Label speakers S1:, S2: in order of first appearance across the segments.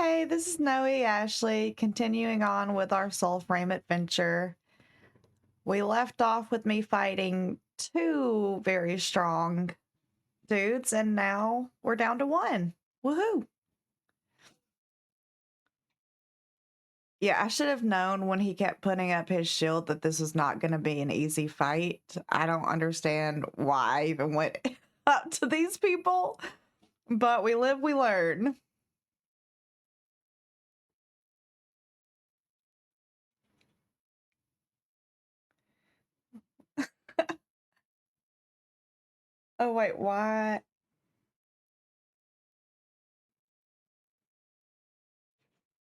S1: Hey, this is Noe Ashley, continuing on with our soulframe adventure. We left off with me fighting two very strong dudes, and now we're down to one. Woohoo! Yeah, I should have known when he kept putting up his shield that this was not going to be an easy fight. I don't understand why I even went up to these people, but we live, we learn. Oh, wait, why?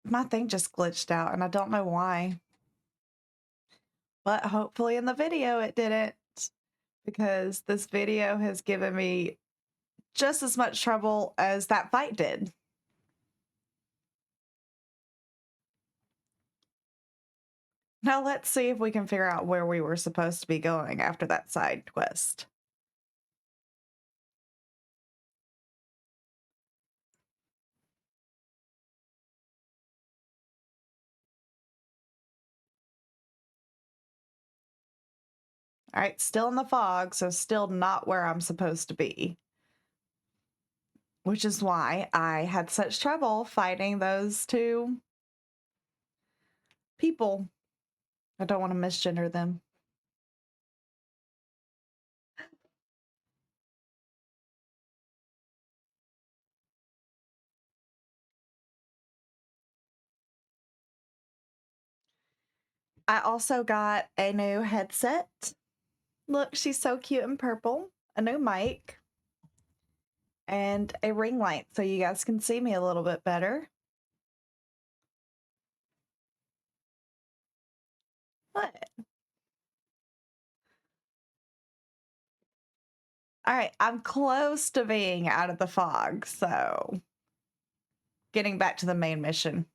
S1: My thing just glitched out, and I don't know why. But hopefully in the video it didn't, because this video has given me just as much trouble as that fight did. Now let's see if we can figure out where we were supposed to be going after that side quest. All right, still in the fog, so still not where I'm supposed to be. Which is why I had such trouble fighting those two people. I don't want to misgender them. I also got a new headset. Look, she's so cute and purple. A new mic. And a ring light so you guys can see me a little bit better. What? All right, I'm close to being out of the fog, so getting back to the main mission.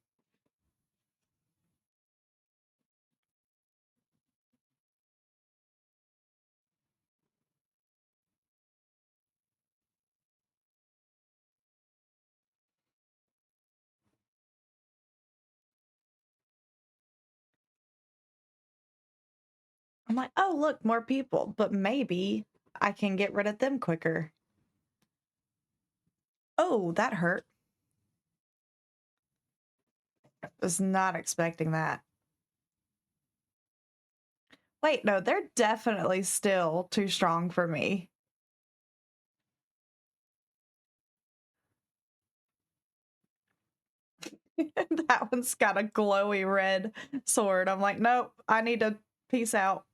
S1: I'm like, oh, look, more people, but maybe I can get rid of them quicker. Oh, that hurt. Was not expecting that. Wait, no, they're definitely still too strong for me. That one's got a glowy red sword. I'm like, nope, I need to peace out.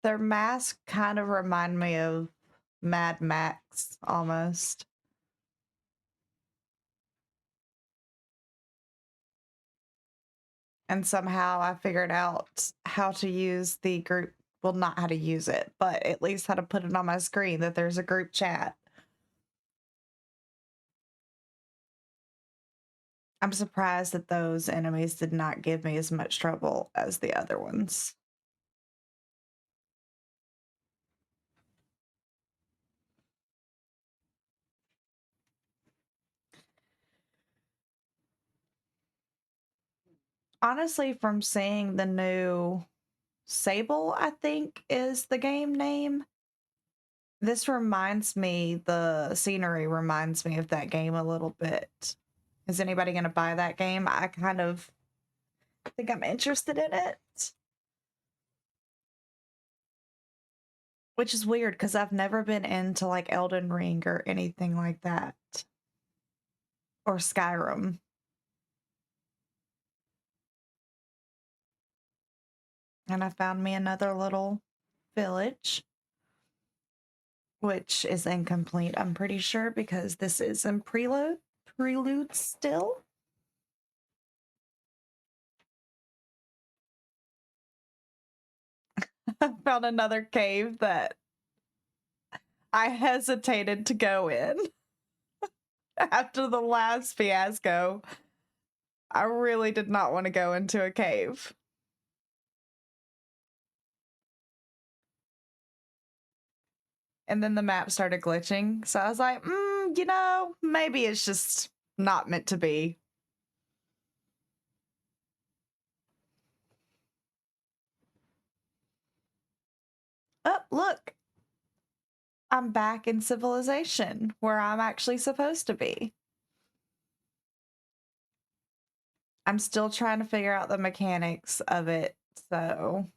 S1: Their masks kind of remind me of Mad Max almost. And somehow I figured out how to use the group, well, not how to use it, but at least how to put it on my screen that there's a group chat. I'm surprised that those enemies did not give me as much trouble as the other ones. Honestly, from seeing the new Sable, I think is the game name. This reminds me, the scenery reminds me of that game a little bit. Is anybody going to buy that game? I kind of think I'm interested in it. Which is weird because I've never been into like Elden Ring or anything like that. Or Skyrim. And I found me another little village, which is incomplete, I'm pretty sure, because this is in prelude still. I found another cave that I hesitated to go in after the last fiasco. I really did not want to go into a cave. And then the map started glitching. So I was like, maybe it's just not meant to be. Oh, look, I'm back in civilization where I'm actually supposed to be. I'm still trying to figure out the mechanics of it, so.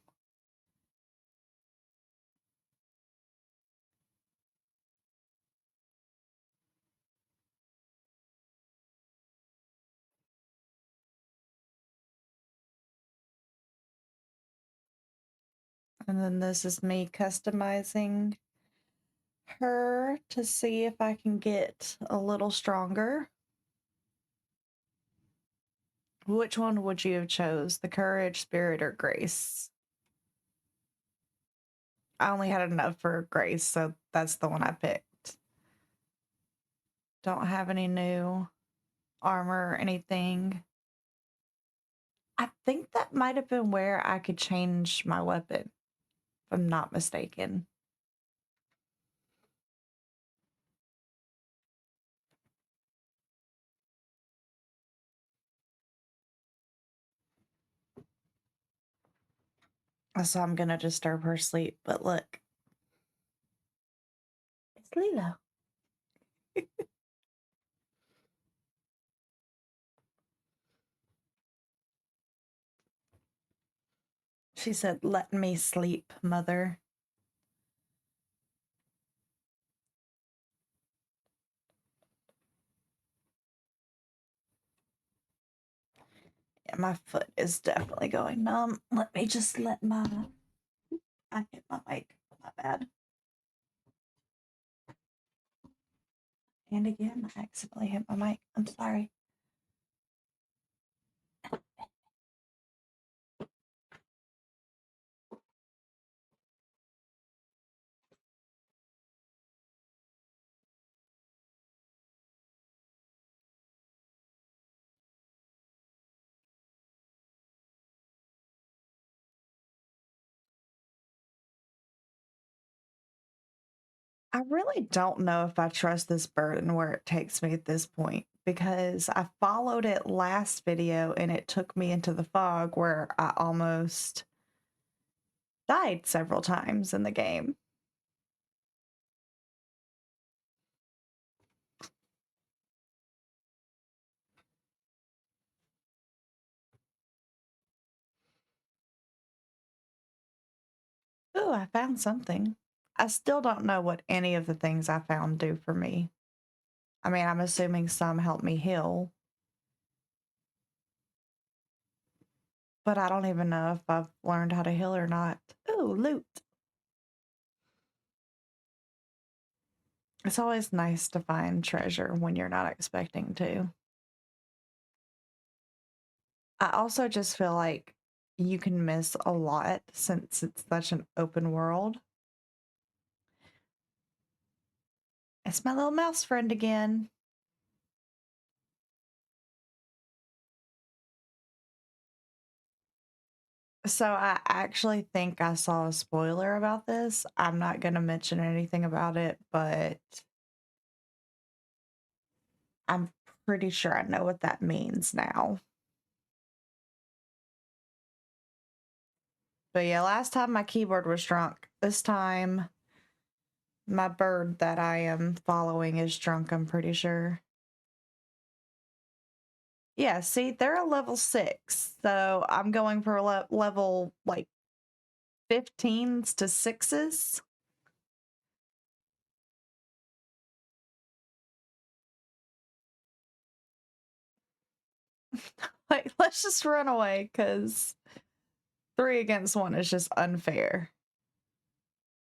S1: And then this is me customizing her to see if I can get a little stronger. Which one would you have chose? The courage, spirit, or grace? I only had enough for grace, so that's the one I picked. Don't have any new armor or anything. I think that might have been where I could change my weapon, if I'm not mistaken. So I'm gonna disturb her sleep, but look. It's Lilo. She said, "Let me sleep, mother." Yeah, my foot is definitely going numb. Let me just let my. I hit my mic. My bad. And again, I accidentally hit my mic. I'm sorry. I really don't know if I trust this bird and where it takes me at this point because I followed it last video and it took me into the fog where I almost died several times in the game. Ooh, I found something. I still don't know what any of the things I found do for me. I mean, I'm assuming some help me heal, but I don't even know if I've learned how to heal or not. Ooh, loot. It's always nice to find treasure when you're not expecting to. I also just feel like you can miss a lot since it's such an open world. It's my little mouse friend again. So I actually think I saw a spoiler about this. I'm not going to mention anything about it, but I'm pretty sure I know what that means now. But yeah, last time my keyboard was drunk. This time my bird that I am following is drunk, I'm pretty sure. Yeah, see, they're a level 6. So I'm going for level like 15s to 6s. Like, let's just run away because 3 against 1 is just unfair.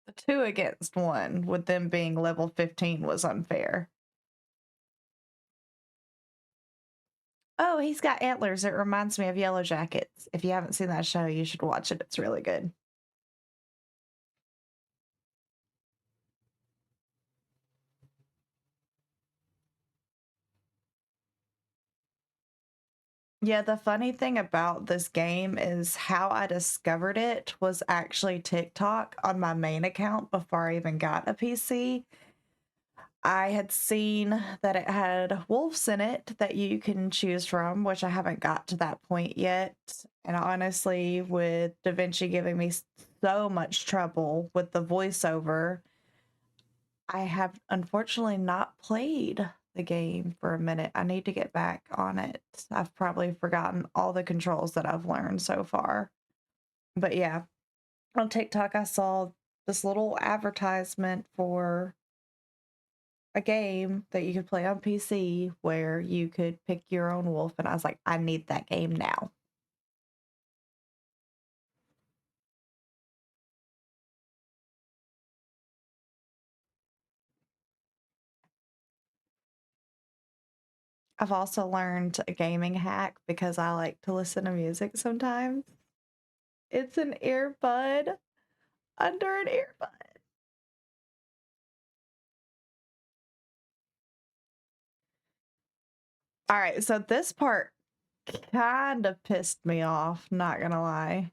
S1: The 2 against 1, with them being level 15, was unfair. Oh, he's got antlers. It reminds me of Yellow Jackets. If you haven't seen that show, you should watch it. It's really good. Yeah, the funny thing about this game is how I discovered it was actually TikTok on my main account before I even got a PC. I had seen that it had wolves in it that you can choose from, which I haven't got to that point yet. And honestly, with DaVinci giving me so much trouble with the voiceover, I have unfortunately not played the game for a minute. I need to get back on it. I've probably forgotten all the controls that I've learned so far. But yeah, on TikTok, I saw this little advertisement for a game that you could play on PC where you could pick your own wolf. And I was like, I need that game now. I've also learned a gaming hack because I like to listen to music sometimes. It's an earbud under an earbud. All right, so this part kind of pissed me off, not gonna lie.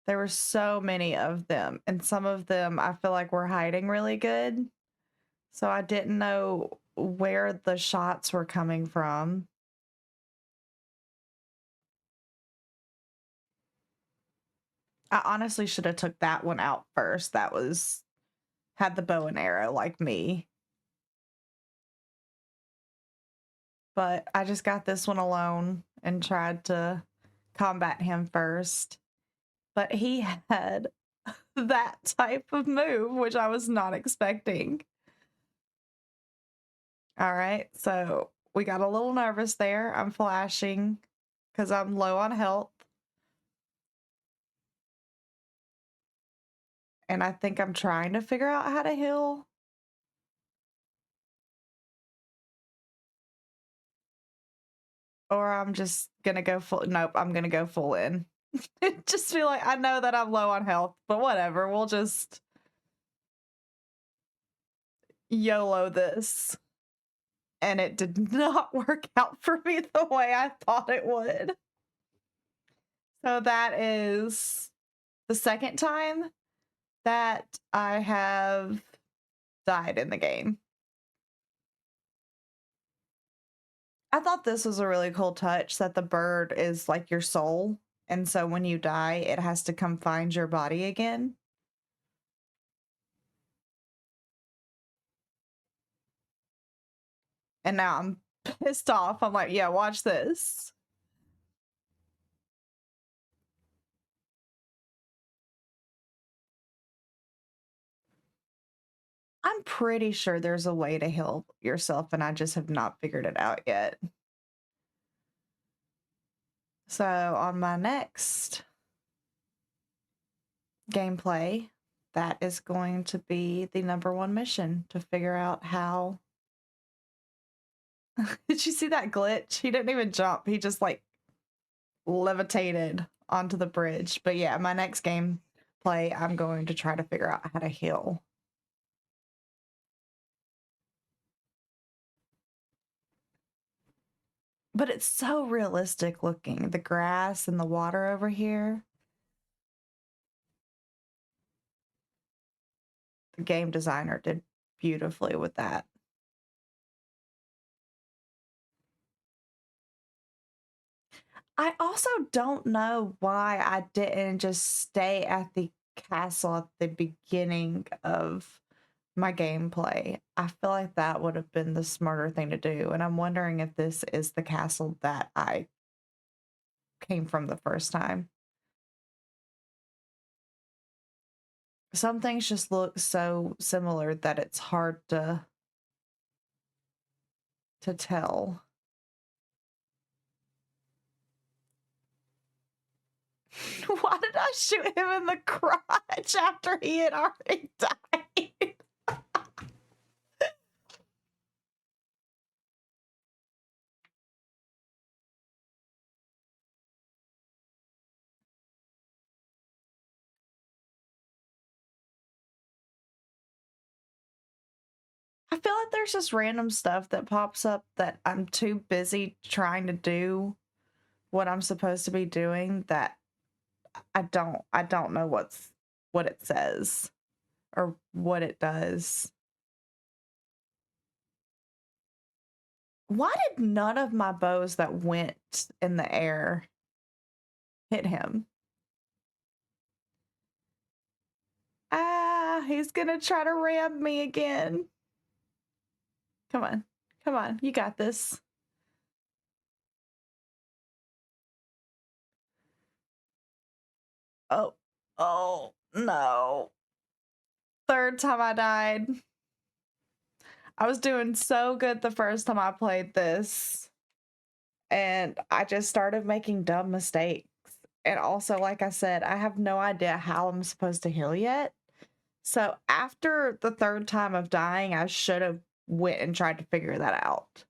S1: There were so many of them, and some of them I feel like were hiding really good. So I didn't know where the shots were coming from. I honestly should have took that one out first. That was had the bow and arrow like me. But I just got this one alone and tried to combat him first. But he had that type of move, which I was not expecting. All right, so we got a little nervous there. I'm flashing because I'm low on health. And I think I'm trying to figure out how to heal. Or I'm just gonna go full. Nope, I'm gonna go full in. Just feel like I know that I'm low on health, but whatever. We'll just YOLO this. And it did not work out for me the way I thought it would. So that is the second time that I have died in the game. I thought this was a really cool touch that the bird is like your soul. And so when you die, it has to come find your body again. And now I'm pissed off. I'm like, yeah, watch this. I'm pretty sure there's a way to heal yourself, and I just have not figured it out yet. So on my next gameplay, that is going to be the #1 mission to figure out how. Did you see that glitch? He didn't even jump. He just like levitated onto the bridge. But yeah, my next gameplay, I'm going to try to figure out how to heal. But it's so realistic looking. The grass and the water over here. The game designer did beautifully with that. I also don't know why I didn't just stay at the castle at the beginning of my gameplay. I feel like that would have been the smarter thing to do. And I'm wondering if this is the castle that I came from the first time. Some things just look so similar that it's hard to tell. Why did I shoot him in the crotch after he had already died? I feel feel like there's just random stuff that pops up that I'm too busy trying to do what I'm supposed to be doing that I don't know what it says or what it does. Why did none of my bows that went in the air hit him? Ah, he's gonna try to ram me again. Come on. Come on. You got this. Oh. Oh, no. Third time I died. I was doing so good the first time I played this, and I just started making dumb mistakes. And also, like I said, I have no idea how I'm supposed to heal yet. So after the third time of dying, I should have went and tried to figure that out.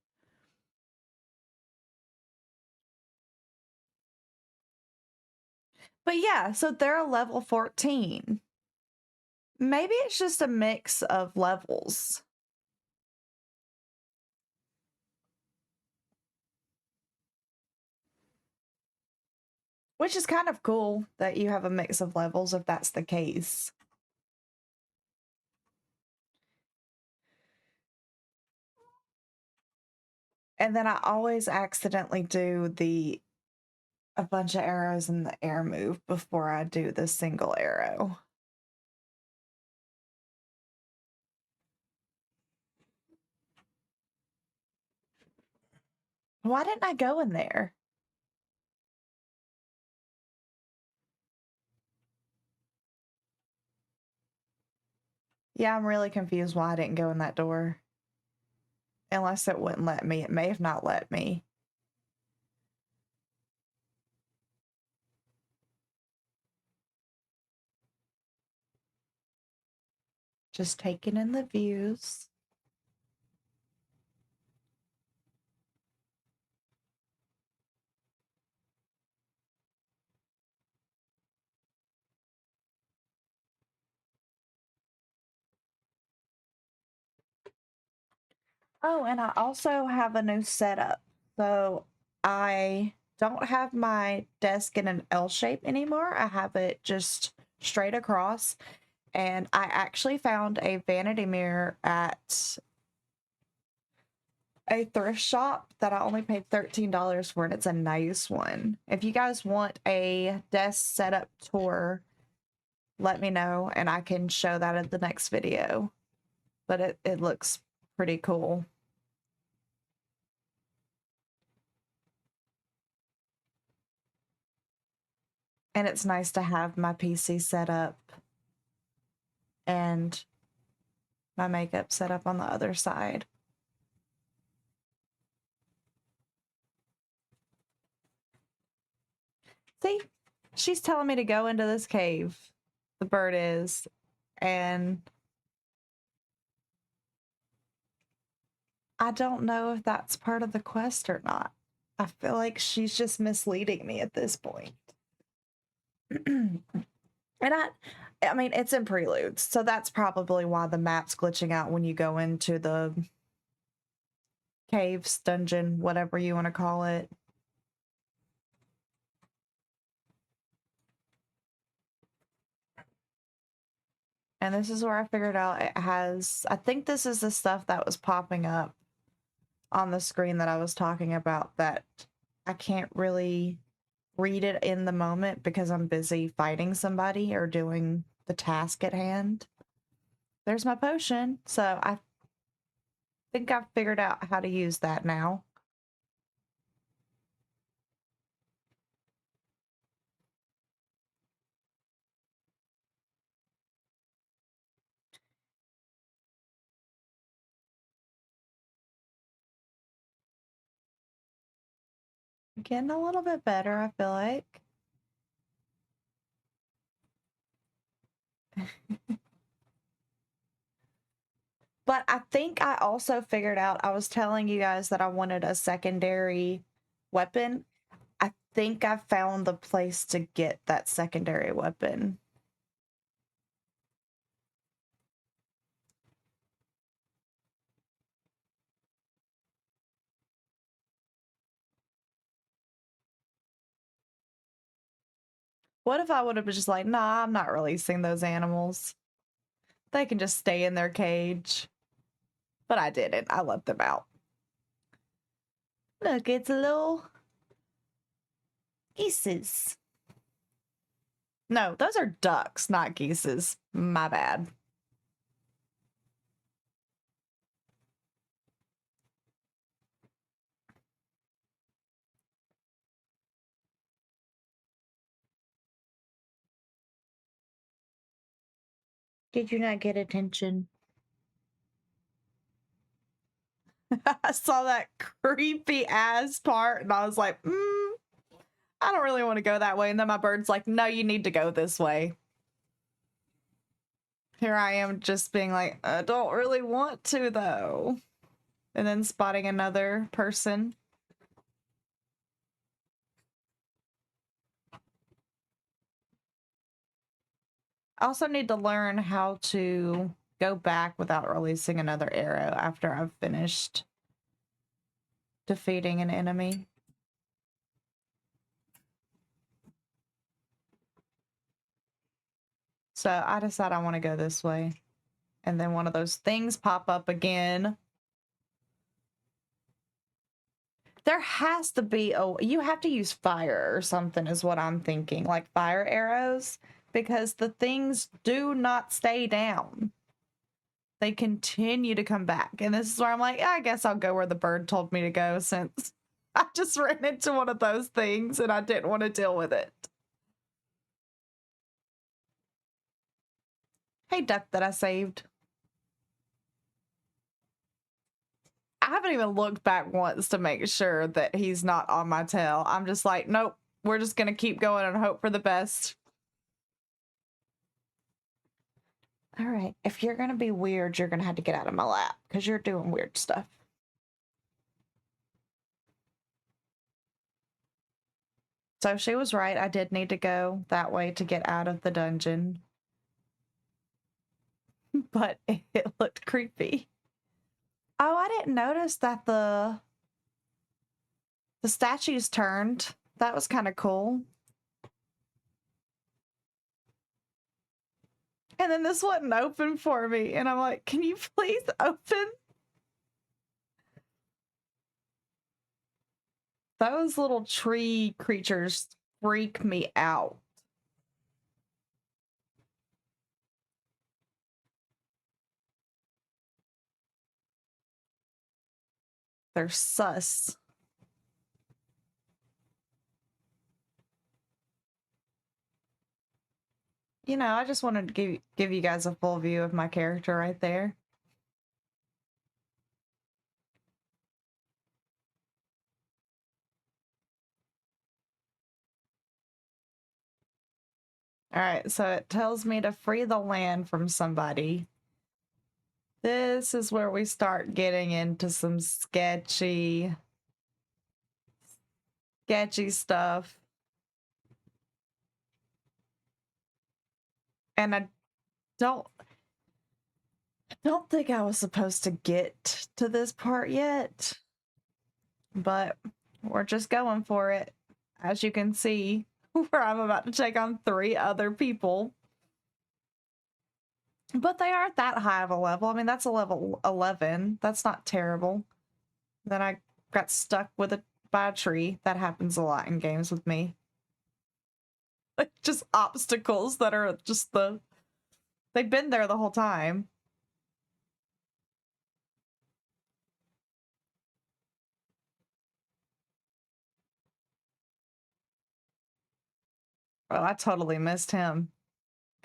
S1: But yeah, so they're a level 14. Maybe it's just a mix of levels. Which is kind of cool that you have a mix of levels if that's the case. And then I always accidentally do a bunch of arrows in the air move before I do the single arrow. Why didn't I go in there? Yeah, I'm really confused why I didn't go in that door. Unless it wouldn't let me. It may have not let me. Just taking in the views. Oh, and I also have a new setup. So I don't have my desk in an L shape anymore. I have it just straight across. And I actually found a vanity mirror at a thrift shop that I only paid $13 for, and it's a nice one. If you guys want a desk setup tour, let me know and I can show that in the next video. But it looks pretty cool. And it's nice to have my PC set up and my makeup set up on the other side. See, she's telling me to go into this cave. The bird is. And I don't know if that's part of the quest or not. I feel like she's just misleading me at this point. And I mean, it's in preludes, so that's probably why the map's glitching out when you go into the caves, dungeon, whatever you want to call it. And this is where I figured out it has, I think this is the stuff that was popping up on the screen that I was talking about that I can't really read it in the moment because I'm busy fighting somebody or doing the task at hand. There's my potion. So I think I've figured out how to use that now. Getting a little bit better, I feel like. But I think I also figured out, I was telling you guys that I wanted a secondary weapon. I think I found the place to get that secondary weapon. What if I would have been just like, nah, I'm not releasing those animals. They can just stay in their cage. But I didn't. I let them out. Look, it's a little geeses. No, those are ducks, not geeses. My bad. Did you not get attention? I saw that creepy ass part and I was like, I don't really want to go that way. And then my bird's like, no, you need to go this way. Here I am just being like, I don't really want to though. And then spotting another person. I also need to learn how to go back without releasing another arrow after I've finished defeating an enemy. So I decide I want to go this way. And then one of those things pop up again. There has to be you have to use fire or something is what I'm thinking, like fire arrows, because the things do not stay down. They continue to come back. And this is where I'm like, I guess I'll go where the bird told me to go since I just ran into one of those things and I didn't want to deal with it. Hey, duck that I saved. I haven't even looked back once to make sure that he's not on my tail. I'm just like, nope, we're just going to keep going and hope for the best. All right, if you're going to be weird, you're going to have to get out of my lap because you're doing weird stuff. So she was right. I did need to go that way to get out of the dungeon. But it looked creepy. Oh, I didn't notice that the statues turned. That was kind of cool. And then this wouldn't open for me. And I'm like, can you please open? Those little tree creatures freak me out. They're sus. You know, I just wanted to give you guys a full view of my character right there. All right, so it tells me to free the land from somebody. This is where we start getting into some sketchy stuff. And I don't think I was supposed to get to this part yet. But we're just going for it. As you can see, where I'm about to take on 3 other people. But they aren't that high of a level. I mean, that's a level 11. That's not terrible. Then I got stuck by a tree. That happens a lot in games with me. Like, just obstacles that are just they've been there the whole time. Oh, I totally missed him.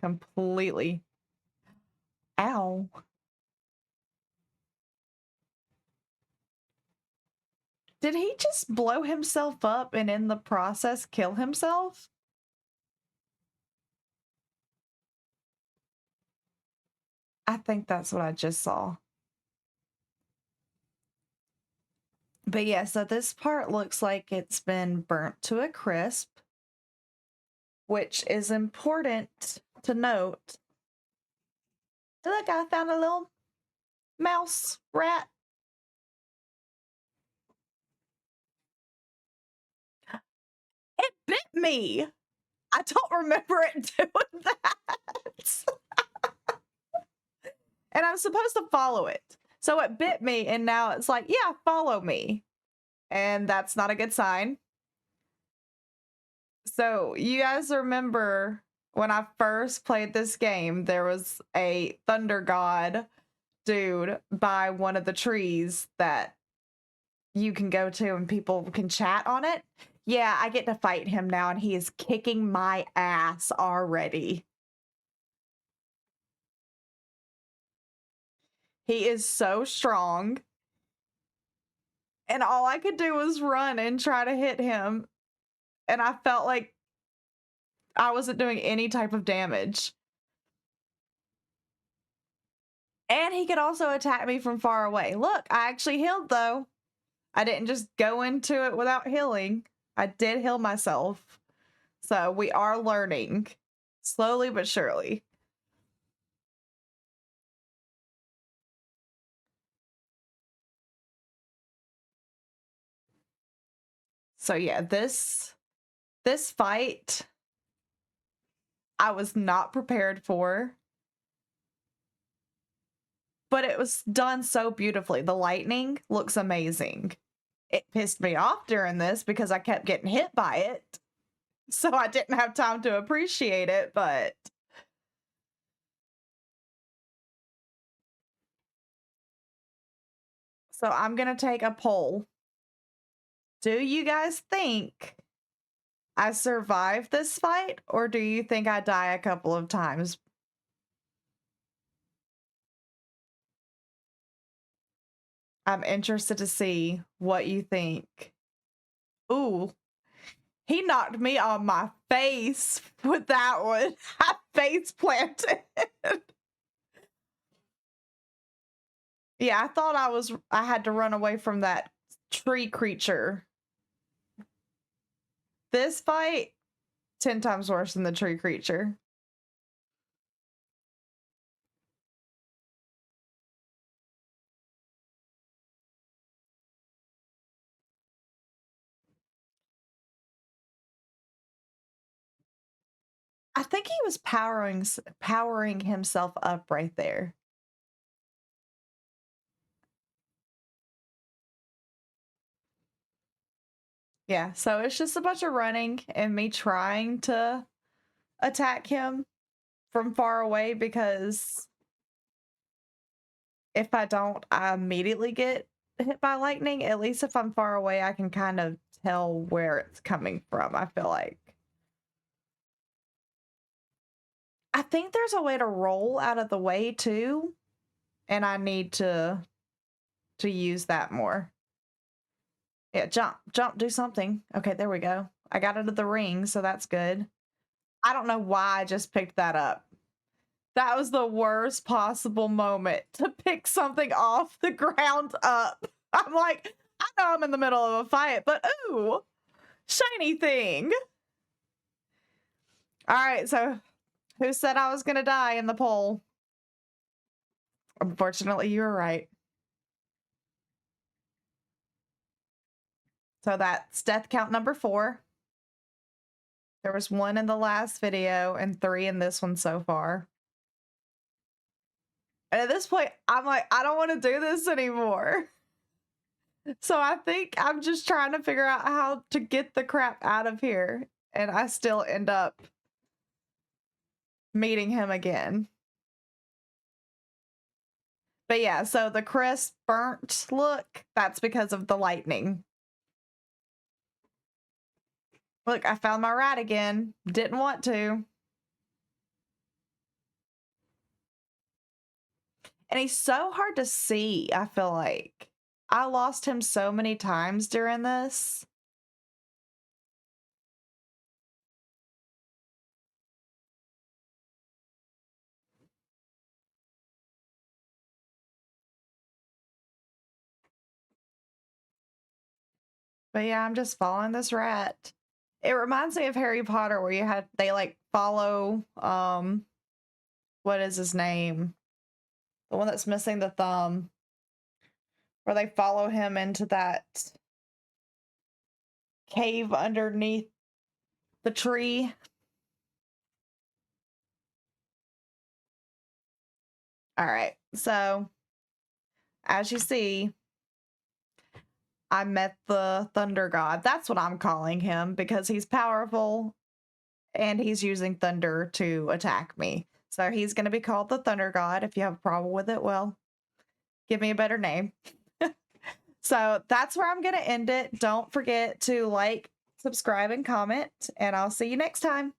S1: Completely. Ow. Did he just blow himself up and in the process kill himself? I think that's what I just saw. But yeah, so this part looks like it's been burnt to a crisp, which is important to note. Look, I found a little mouse rat. It bit me. I don't remember it doing that. And I'm supposed to follow it. So it bit me, and now it's like, yeah, follow me. And that's not a good sign. So you guys remember when I first played this game, there was a thunder god dude by one of the trees that you can go to and people can chat on it. Yeah, I get to fight him now, and he is kicking my ass already. He is so strong. And all I could do was run and try to hit him. And I felt like I wasn't doing any type of damage. And he could also attack me from far away. Look, I actually healed though. I didn't just go into it without healing. I did heal myself. So we are learning slowly but surely. So yeah, this fight I was not prepared for. But it was done so beautifully. The lightning looks amazing. It pissed me off during this because I kept getting hit by it. So I didn't have time to appreciate it, but so I'm going to take a poll. Do you guys think I survived this fight, or do you think I die a couple of times? I'm interested to see what you think. Ooh, he knocked me on my face with that one. I face planted. Yeah, I thought I had to run away from that tree creature. This fight, 10 times worse than the tree creature. I think he was powering himself up right there. Yeah, so it's just a bunch of running and me trying to attack him from far away, because if I don't, I immediately get hit by lightning. At least if I'm far away, I can kind of tell where it's coming from, I feel like. I think there's a way to roll out of the way too, and I need to use that more. Yeah, jump, do something. Okay, there we go. I got out of the ring, so that's good. I don't know why I just picked that up. That was the worst possible moment to pick something off the ground up. I'm like, I know I'm in the middle of a fight, but ooh, shiny thing. All right, so who said I was gonna die in the poll? Unfortunately, you were right. So that's death count number 4. There was 1 in the last video and 3 in this one so far. And at this point, I'm like, I don't want to do this anymore. So I think I'm just trying to figure out how to get the crap out of here. And I still end up meeting him again. But yeah, so the crisp burnt look, that's because of the lightning. Look, I found my rat again. Didn't want to. And he's so hard to see, I feel like. I lost him so many times during this. But yeah, I'm just following this rat. It reminds me of Harry Potter, where they like follow what is his name? The one that's missing the thumb. Where they follow him into that cave underneath the tree. All right. So, as you see, I met the Thunder God. That's what I'm calling him because he's powerful and he's using thunder to attack me. So he's going to be called the Thunder God. If you have a problem with it, well, give me a better name. So that's where I'm going to end it. Don't forget to like, subscribe, and comment, and I'll see you next time.